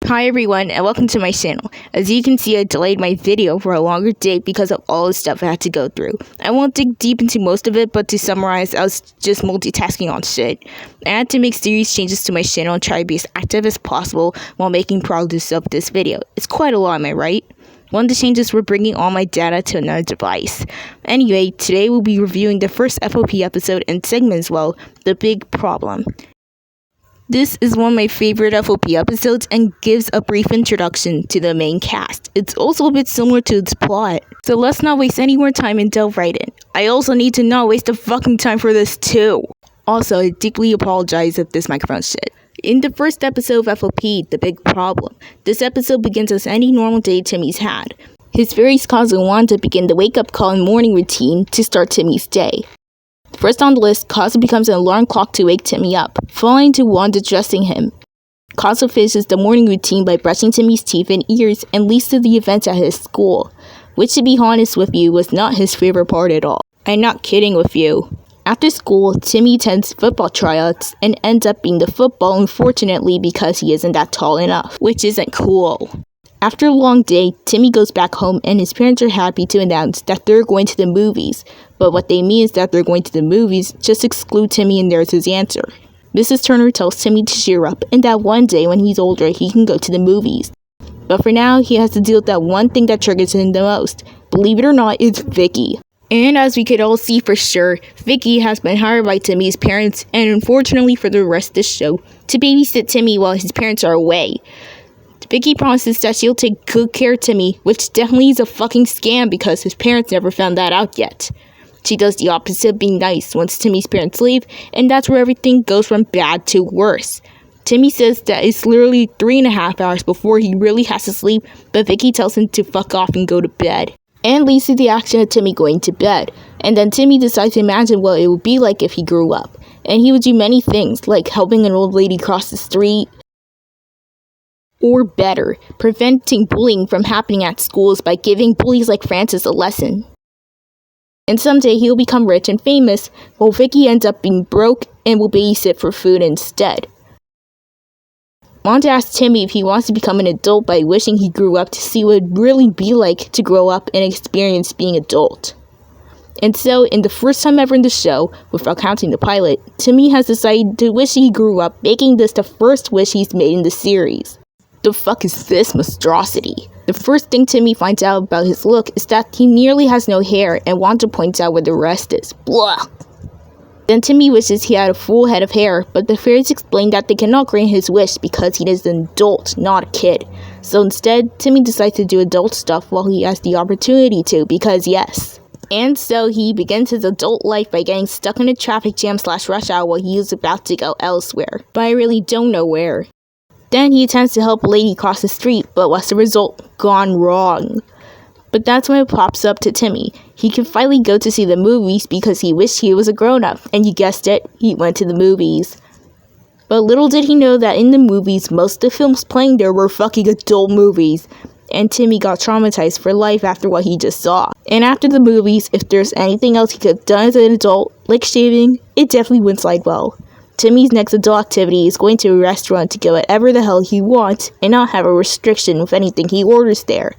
Hi everyone and welcome to my channel. As you can see, I delayed my video for a longer date because of all the stuff I had to go through. I won't dig deep into most of it, but to summarize, I was just multitasking on shit. I had to make serious changes to my channel and try to be as active as possible while making progress of this video. It's quite a lot, am I right? One of the changes were bringing all my data to another device. Anyway, today we'll be reviewing the first FOP episode and segment as well, The Big Problem. This is one of my favorite FOP episodes and gives a brief introduction to the main cast. It's also a bit similar to its plot. So let's not waste any more time and delve right in. I also need to not waste the fucking time for this too. Also, I deeply apologize if this microphone shit. In the first episode of FOP, The Big Problem, this episode begins as any normal day Timmy's had. His fairies cause Wanda to begin the wake-up call and morning routine to start Timmy's day. First on the list, Kazu becomes an alarm clock to wake Timmy up, following to Wanda dressing him. Kazu finishes the morning routine by brushing Timmy's teeth and ears and leads to the event at his school, which, to be honest with you, was not his favorite part at all. I'm not kidding with you. After school, Timmy attends football tryouts and ends up being the football, unfortunately, because he isn't that tall enough, which isn't cool. After a long day, Timmy goes back home and his parents are happy to announce that they're going to the movies. But what they mean is that they're going to the movies just exclude Timmy and there's his answer. Mrs. Turner tells Timmy to cheer up and that one day when he's older he can go to the movies. But for now, he has to deal with that one thing that triggers him the most. Believe it or not, it's Vicky. And as we could all see for sure, Vicky has been hired by Timmy's parents and unfortunately for the rest of the show, to babysit Timmy while his parents are away. Vicky promises that she'll take good care of Timmy, which definitely is a fucking scam because his parents never found that out yet. She does the opposite of being nice once Timmy's parents leave, and that's where everything goes from bad to worse. Timmy says that it's literally 3.5 hours before he really has to sleep, but Vicky tells him to fuck off and go to bed. And leads to the action of Timmy going to bed. And then Timmy decides to imagine what it would be like if he grew up. And he would do many things, like helping an old lady cross the street, or better, preventing bullying from happening at schools by giving bullies like Francis a lesson. And someday he'll become rich and famous, while Vicky ends up being broke and will babysit for food instead. Wanda asks Timmy if he wants to become an adult by wishing he grew up to see what it would really be like to grow up and experience being adult. And so, in the first time ever in the show, without counting the pilot, Timmy has decided to wish he grew up, making this the first wish he's made in the series. The fuck is this monstrosity? The first thing Timmy finds out about his look is that he nearly has no hair, and Wanda points out where the rest is. Blah! Then Timmy wishes he had a full head of hair, but the fairies explain that they cannot grant his wish because he is an adult, not a kid. So instead, Timmy decides to do adult stuff while he has the opportunity to, because yes. And so he begins his adult life by getting stuck in a traffic jam / rush hour while he is about to go elsewhere. But I really don't know where. Then he attempts to help a lady cross the street, but what's the result? Gone wrong. But that's when it pops up to Timmy. He can finally go to see the movies because he wished he was a grown-up, and you guessed it, he went to the movies. But little did he know that in the movies, most of the films playing there were fucking adult movies, and Timmy got traumatized for life after what he just saw. And after the movies, if there's anything else he could have done as an adult, like shaving, it definitely wouldn't slide well. Timmy's next adult activity is going to a restaurant to get whatever the hell he wants and not have a restriction with anything he orders there.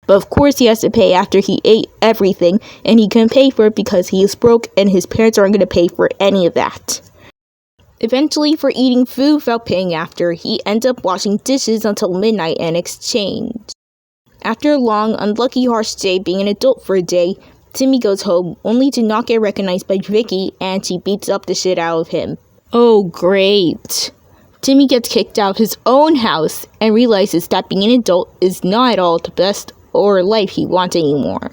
But of course he has to pay after he ate everything, and he couldn't pay for it because he is broke and his parents aren't going to pay for any of that. Eventually, for eating food without paying after, he ends up washing dishes until midnight in exchange. After a long, unlucky, harsh day being an adult for a day, Timmy goes home only to not get recognized by Vicky, and she beats up the shit out of him. Oh great. Timmy gets kicked out of his own house and realizes that being an adult is not at all the best or life he wants anymore.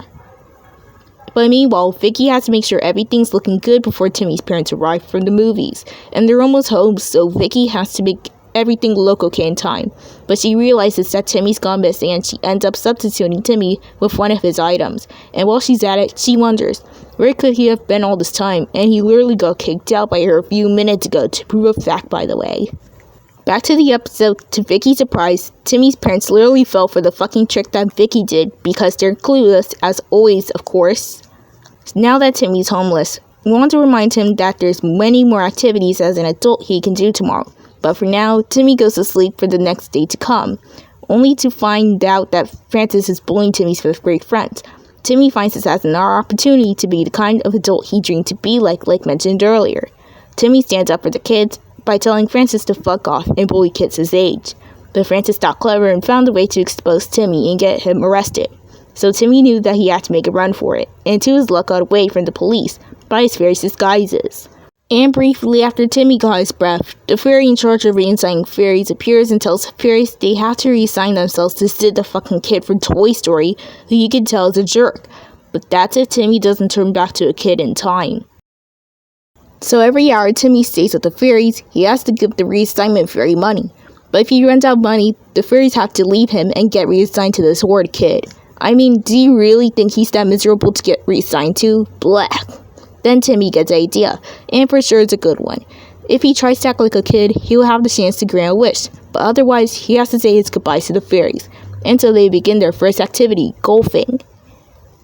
But meanwhile, Vicky has to make sure everything's looking good before Timmy's parents arrive from the movies, and they're almost home, so Vicky has to make everything look okay in time. But she realizes that Timmy's gone missing and she ends up substituting Timmy with one of his items. And while she's at it, she wonders, where could he have been all this time? And he literally got kicked out by her a few minutes ago, to prove a fact, by the way. Back to the episode, to Vicky's surprise, Timmy's parents literally fell for the fucking trick that Vicky did because they're clueless, as always, of course. Now that Timmy's homeless, we want to remind him that there's many more activities as an adult he can do tomorrow. But for now, Timmy goes to sleep for the next day to come, only to find out that Francis is bullying Timmy's fifth grade friend. Timmy finds this as another opportunity to be the kind of adult he dreamed to be like mentioned earlier. Timmy stands up for the kids by telling Francis to fuck off and bully kids his age. But Francis thought clever and found a way to expose Timmy and get him arrested. So Timmy knew that he had to make a run for it, and to his luck got away from the police by his various disguises. And briefly after Timmy got his breath, the fairy in charge of reassigning fairies appears and tells fairies they have to reassign themselves to Sid the fucking kid from Toy Story, who you can tell is a jerk. But that's if Timmy doesn't turn back to a kid in time. So every hour Timmy stays with the fairies, he has to give the reassignment fairy money. But if he runs out of money, the fairies have to leave him and get reassigned to this horrid kid. I mean, do you really think he's that miserable to get reassigned to? Blech. Then Timmy gets an idea, and for sure it's a good one. If he tries to act like a kid, he will have the chance to grant a wish, but otherwise he has to say his goodbyes to the fairies, until they begin their first activity, golfing.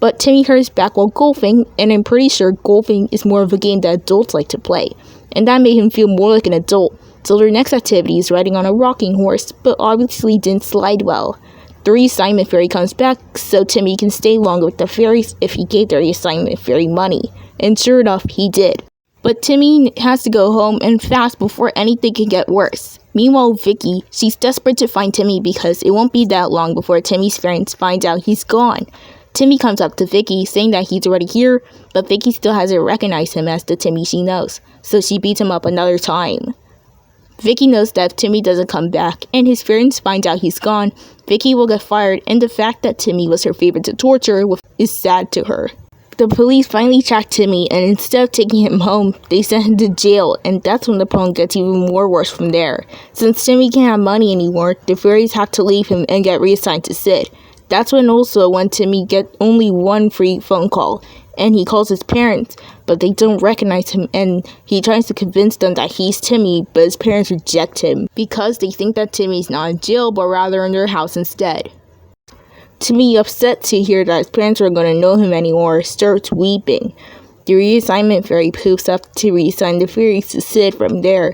But Timmy hurries back while golfing, and I'm pretty sure golfing is more of a game that adults like to play, and that made him feel more like an adult, so their next activity is riding on a rocking horse, but obviously didn't slide well. The reassignment fairy comes back, so Timmy can stay longer with the fairies if he gave the reassignment fairy money. And sure enough, he did. But Timmy has to go home and fast before anything can get worse. Meanwhile, Vicky, she's desperate to find Timmy because it won't be that long before Timmy's parents find out he's gone. Timmy comes up to Vicky, saying that he's already here, but Vicky still hasn't recognized him as the Timmy she knows, so she beats him up another time. Vicky knows that if Timmy doesn't come back and his parents find out he's gone, Vicky will get fired, and the fact that Timmy was her favorite to torture is sad to her. The police finally track Timmy, and instead of taking him home, they send him to jail, and that's when the problem gets even more worse from there. Since Timmy can't have money anymore, the fairies have to leave him and get reassigned to Sid. That's when Timmy gets only one free phone call, and he calls his parents, but they don't recognize him, and he tries to convince them that he's Timmy, but his parents reject him because they think that Timmy's not in jail, but rather in their house instead. Timmy, upset to hear that his parents aren't going to know him anymore, starts weeping. The reassignment fairy poops up to reassign the fairies to Sid from there.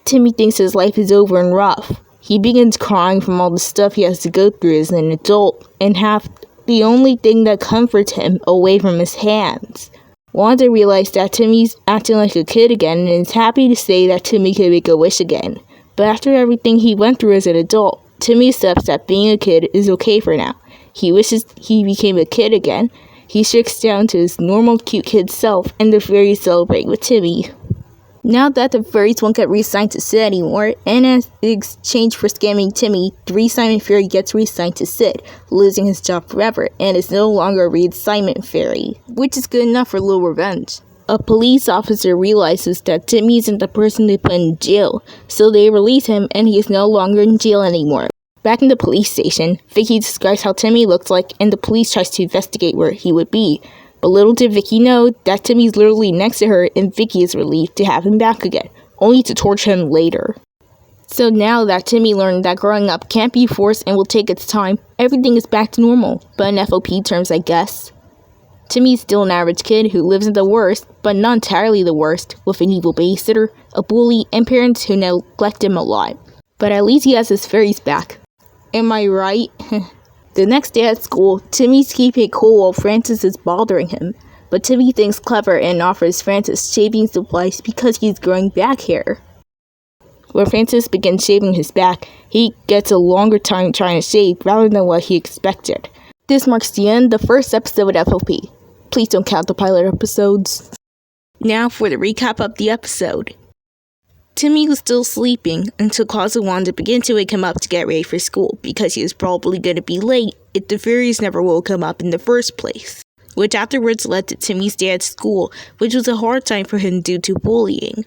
Timmy thinks his life is over and rough. He begins crying from all the stuff he has to go through as an adult, and the only thing that comforts him away from his hands. Wanda realizes that Timmy's acting like a kid again and is happy to say that Timmy can make a wish again. But after everything he went through as an adult, Timmy accepts that being a kid is okay for now. He wishes he became a kid again. He shrinks down to his normal cute kid self, and the fairies celebrate with Timmy. Now that the fairies won't get reassigned to Sid anymore, and as exchange for scamming Timmy, the reassignment fairy gets reassigned to Sid, losing his job forever, and is no longer a reassignment fairy, which is good enough for a little revenge. A police officer realizes that Timmy isn't the person they put in jail, so they release him and he is no longer in jail anymore. Back in the police station, Vicky describes how Timmy looks like, and the police tries to investigate where he would be. But little did Vicky know that Timmy's literally next to her, and Vicky is relieved to have him back again, only to torture him later. So now that Timmy learned that growing up can't be forced and will take its time, everything is back to normal, but in FOP terms, I guess. Timmy's still an average kid who lives in the worst, but not entirely the worst, with an evil babysitter, a bully, and parents who neglect him a lot. But at least he has his fairies back. Am I right? The next day at school, Timmy's keeping it cool while Francis is bothering him. But Timmy thinks clever and offers Francis shaving supplies because he's growing back hair. When Francis begins shaving his back, he gets a longer time trying to shave rather than what he expected. This marks the end of the first episode of FOP. Please don't count the pilot episodes. Now for the recap of the episode. Timmy was still sleeping until Klaus and Wanda began to wake him up to get ready for school because he was probably going to be late if the fairies never woke him up in the first place, which afterwards led to Timmy's day at school, which was a hard time for him due to bullying,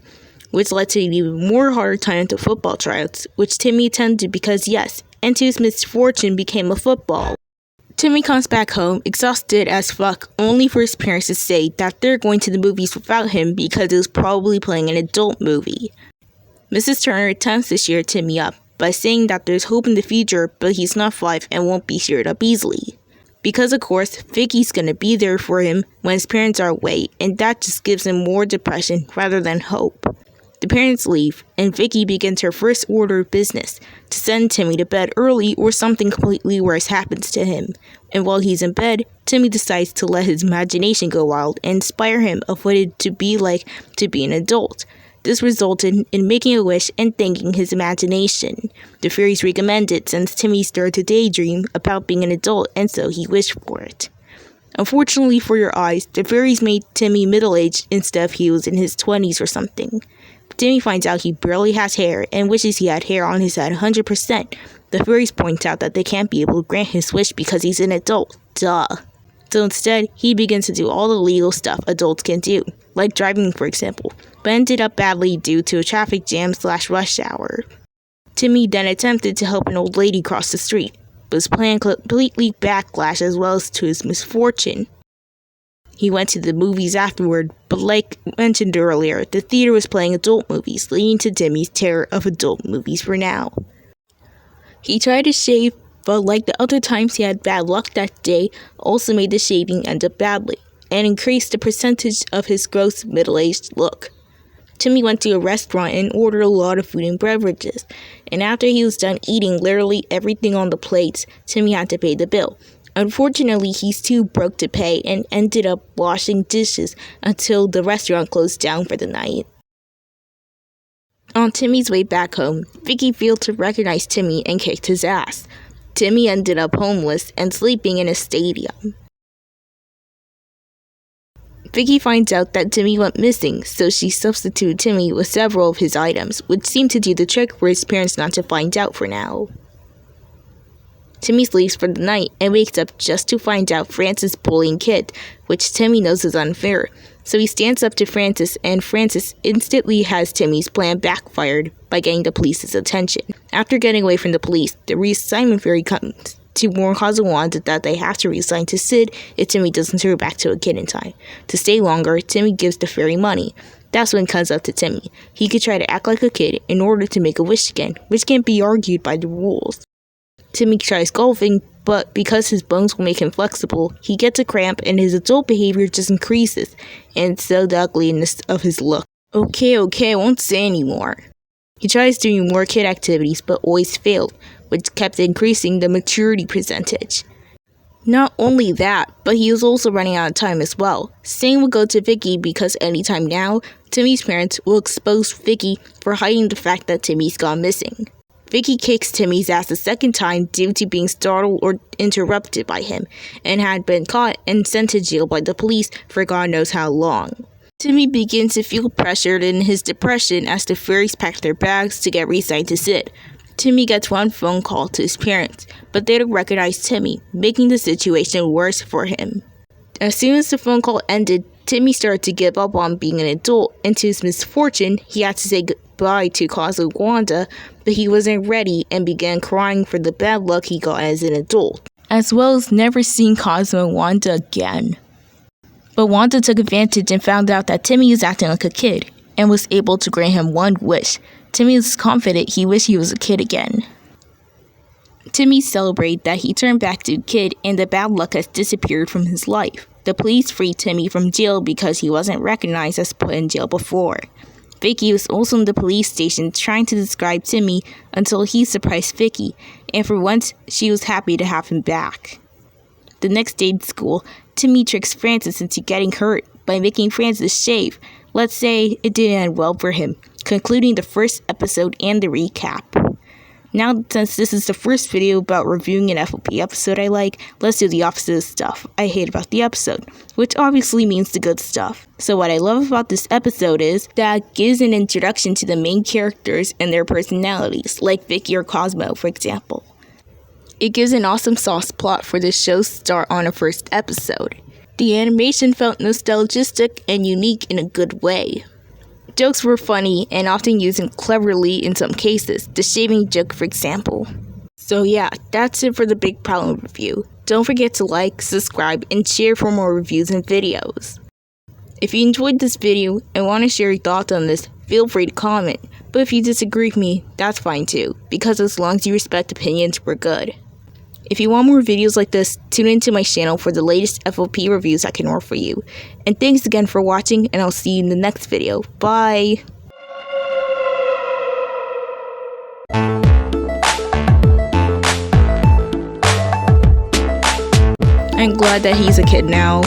which led to an even more harder time at the football tryouts, which Timmy attended because yes, and to his misfortune became a football. Timmy comes back home, exhausted as fuck, only for his parents to say that they're going to the movies without him because it was probably playing an adult movie. Mrs. Turner attempts to cheer Timmy up by saying that there's hope in the future, but he's not 5 and won't be cheered up easily. Because of course, Vicky's gonna be there for him when his parents are away, and that just gives him more depression rather than hope. The parents leave, and Vicky begins her first order of business, to send Timmy to bed early or something completely worse happens to him. And while he's in bed, Timmy decides to let his imagination go wild and inspire him of what it to be like to be an adult. This resulted in making a wish and thanking his imagination. The fairies recommend it since Timmy started to daydream about being an adult, and so he wished for it. Unfortunately for your eyes, the fairies made Timmy middle-aged instead of he was in his 20s or something. Timmy finds out he barely has hair and wishes he had hair on his head 100%. The fairies point out that they can't be able to grant his wish because he's an adult. Duh. So instead, he begins to do all the legal stuff adults can do, like driving for example, but ended up badly due to a traffic jam/rush hour. Timmy then attempted to help an old lady cross the street, but his plan completely backlashed as well as to his misfortune. He went to the movies afterward, but like mentioned earlier, the theater was playing adult movies, leading to Timmy's terror of adult movies for now. He tried to shave, but like the other times he had bad luck that day, also made the shaving end up badly, and increased the percentage of his gross middle-aged look. Timmy went to a restaurant and ordered a lot of food and beverages, and after he was done eating literally everything on the plates, Timmy had to pay the bill. Unfortunately, he's too broke to pay and ended up washing dishes until the restaurant closed down for the night. On Timmy's way back home, Vicky failed to recognize Timmy and kicked his ass. Timmy ended up homeless and sleeping in a stadium. Vicky finds out that Timmy went missing, so she substituted Timmy with several of his items, which seemed to do the trick for his parents not to find out for now. Timmy sleeps for the night and wakes up just to find out Francis bullying Kid, which Timmy knows is unfair. So he stands up to Francis, and Francis instantly has Timmy's plan backfired by getting the police's attention. After getting away from the police, the reassignment fairy comes to warn Wanda that they have to reassign to Sid if Timmy doesn't turn back to a kid in time. To stay longer, Timmy gives the fairy money. That's when it comes up to Timmy. He could try to act like a kid in order to make a wish again, which can't be argued by the rules. Timmy tries golfing, but because his bones will make him flexible, he gets a cramp and his adult behavior just increases, and so the ugliness of his look. Okay, I won't say anymore. He tries doing more kid activities, but always failed, which kept increasing the maturity percentage. Not only that, but he was also running out of time as well. Same would go to Vicky because anytime now, Timmy's parents will expose Vicky for hiding the fact that Timmy's gone missing. Vicky kicks Timmy's ass a second time due to being startled or interrupted by him, and had been caught and sent to jail by the police for God knows how long. Timmy begins to feel pressured in his depression as the fairies pack their bags to get reassigned to Sid. Timmy gets one phone call to his parents, but they don't recognize Timmy, making the situation worse for him. As soon as the phone call ended, Timmy started to give up on being an adult, and to his misfortune, he had to say goodbye to Wanda, but he wasn't ready and began crying for the bad luck he got as an adult, as well as never seeing Cosmo and Wanda again. But Wanda took advantage and found out that Timmy was acting like a kid, and was able to grant him one wish. Timmy was confident he wished he was a kid again. Timmy celebrated that he turned back to a kid and the bad luck has disappeared from his life. The police freed Timmy from jail because he wasn't recognized as put in jail before. Vicky was also in the police station trying to describe Timmy until he surprised Vicky, and for once, she was happy to have him back. The next day at school, Timmy tricks Francis into getting hurt by making Francis shave. Let's say it didn't end well for him, concluding the first episode and the recap. Now, since this is the first video about reviewing an FOP episode I like, let's do the opposite of stuff I hate about the episode, which obviously means the good stuff. So what I love about this episode is that it gives an introduction to the main characters and their personalities, like Vicky or Cosmo, for example. It gives an awesome soft plot for the show's start on a first episode. The animation felt nostalgic and unique in a good way. Jokes were funny and often used cleverly in some cases, the shaving joke for example. So yeah, that's it for the Big Problem review. Don't forget to like, subscribe, and share for more reviews and videos. If you enjoyed this video and want to share your thoughts on this, feel free to comment. But if you disagree with me, that's fine too, because as long as you respect opinions, we're good. If you want more videos like this, tune into my channel for the latest FOP reviews I can offer you. And thanks again for watching, and I'll see you in the next video. Bye! I'm glad that he's a kid now.